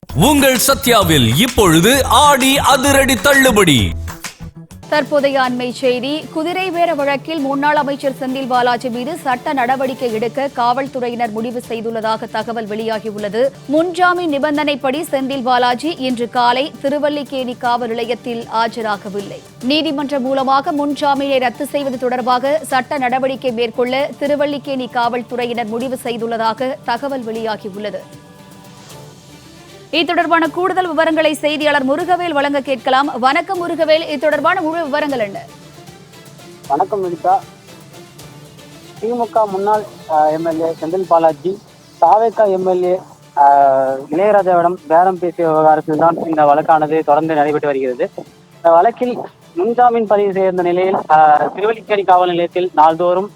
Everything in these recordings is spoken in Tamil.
உங்கள் சத்யாவில் இப்பொழுது ஆடி அதிரடி தள்ளுபடி. தற்போதைய அண்மை செய்தி. குதிரை பேர வழக்கில் முன்னாள் அமைச்சர் செந்தில் பாலாஜி மீது சட்ட நடவடிக்கை எடுக்க காவல்துறையினர் முடிவு செய்துள்ளதாக தகவல் வெளியாகியுள்ளது. முன்ஜாமீன் நிபந்தனைப்படி செந்தில் பாலாஜி இன்று காலை திருவல்லிக்கேணி காவல் நிலையத்தில் ஆஜராகவில்லை. நீதிமன்றம் மூலமாக முன்ஜாமீனை ரத்து செய்வது தொடர்பாக சட்ட நடவடிக்கை மேற்கொள்ள திருவல்லிக்கேணி காவல்துறையினர் முடிவு செய்துள்ளதாக தகவல் வெளியாகியுள்ளது. இது தொடர்பான கூடுதல் விவரங்களை செய்தியாளர் முருகவேல் வழங்க கேட்கலாம். வணக்கம் முருகவேல், இது தொடர்பான முழு விவரங்கள் என்ன? வணக்கம் வினிதா. திமுக முன்னாள் எம்எல்ஏ செந்தில் பாலாஜி தாவேகா எம்எல்ஏ இளையராஜாவிடம் பேரம் பேசிய விவகாரத்தில் தான் இந்த வழக்கானது தொடர்ந்து நடைபெற்று வருகிறது. இந்த வழக்கில் முன்ஜாமீன் பதிவு செய்த நிலையில் திருவல்லிக்கேணி காவல் நிலையத்தில் நாள்தோறும்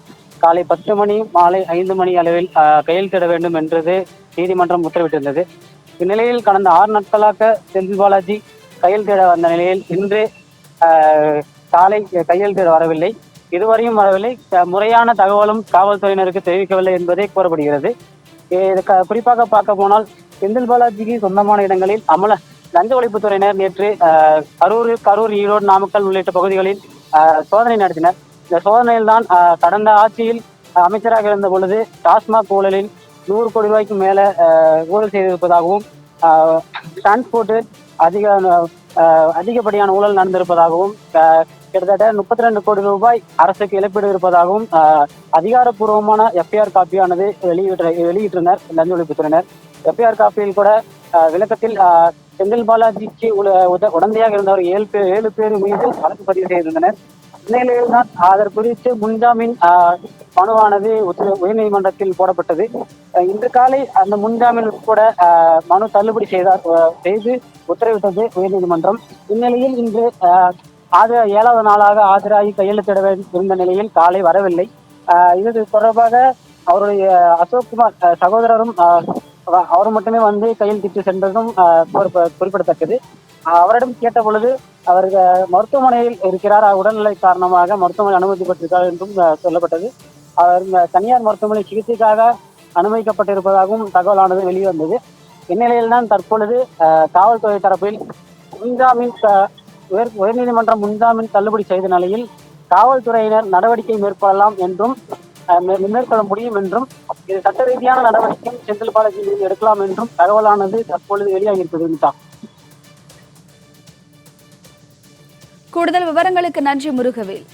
காலை 10 மணி மாலை 5 மணி அளவில் கையெழுத்திட வேண்டும் என்றது நீதிமன்றம் உத்தரவிட்டிருந்தது. இந்நிலையில் கடந்த 6 நாட்களாக செந்தில் பாலாஜி கையெழுத்திட வந்த நிலையில் இன்று காலை கையெழுத்திட வரவில்லை. இதுவரையும் வரவில்லை. முறையான தகவலும் காவல்துறையினருக்கு தெரிவிக்கவில்லை என்பதே கூறப்படுகிறது. குறிப்பாக பார்க்க போனால் செந்தில் பாலாஜிக்கு சொந்தமான இடங்களில் லஞ்ச ஒழிப்புத்துறையினர் நேற்று கரூர், ஈரோடு, நாமக்கல் உள்ளிட்ட பகுதிகளில் சோதனை நடத்தினர். இந்த சோதனையில் தான் கடந்த ஆட்சியில் அமைச்சராக இருந்த பொழுது டாஸ்மாக் ஊழலில் 100 கோடி ரூபாய்க்கு மேல ஊழல் செய்திருப்பதாகவும் டிரான்ஸ்போர்ட்டு அதிகப்படியான ஊழல் நடந்திருப்பதாகவும் கிட்டத்தட்ட 32 கோடி ரூபாய் அரசுக்கு இழப்பீடு இருப்பதாகவும் அதிகாரப்பூர்வமான எஃப்ஐஆர் காப்பியானது வெளியிட்டனர் லஞ்ச ஒழிப்புத்துறையினர். எஃப்ஐஆர் காப்பியில் கூட விளக்கத்தில் செந்தில் பாலாஜிக்கு உடந்தையாக இருந்தவர் 7 பேர் மீது வழக்கு பதிவு செய்திருந்தனர். இந்நிலையில் தான் அதற்கு குறித்து முன்ஜாமீன் மனுவானது உயர்நீதிமன்றத்தில் போடப்பட்டது. இன்று காலை அந்த முன்ஜாமீன் கூட மனு தள்ளுபடி செய்து உத்தரவிட்டது உயர்நீதிமன்றம். இந்நிலையில் இன்று 7வது நாளாக ஆஜராகி கையெழுத்திட இருந்த நிலையில் காலை வரவில்லை. இது தொடர்பாக அவருடைய அசோக்குமார் சகோதரரும் அவர் மட்டுமே வந்து கையெழுத்திட்டு சென்றதும் குறிப்பிடத்தக்கது. அவரிடம் கேட்ட பொழுது அவர் மருத்துவமனையில் இருக்கிறார், உடல்நிலை காரணமாக மருத்துவமனை அனுமதிப்பட்டிருக்கார் என்றும் சொல்லப்பட்டது. அவர் தனியார் மருத்துவமனை சிகிச்சைக்காக அனுமதிக்கப்பட்டிருப்பதாகவும் தகவலானது வெளிவந்தது. இந்நிலையில்தான் தற்பொழுது காவல்துறை தரப்பில் உயர்நீதிமன்றம் முன்ஜாமீன் தள்ளுபடி செய்த நிலையில் காவல்துறையினர் நடவடிக்கை மேற்கொள்ளலாம் என்றும் மேற்கொள்ள முடியும் என்றும் இது சட்ட ரீதியான நடவடிக்கை செந்தில் பாலாஜி மீது எடுக்கலாம் என்றும் தகவலானது தற்பொழுது வெளியாகியிருக்கிறது. கூடுதல் விவரங்களுக்கு நன்றி முருகவேல்.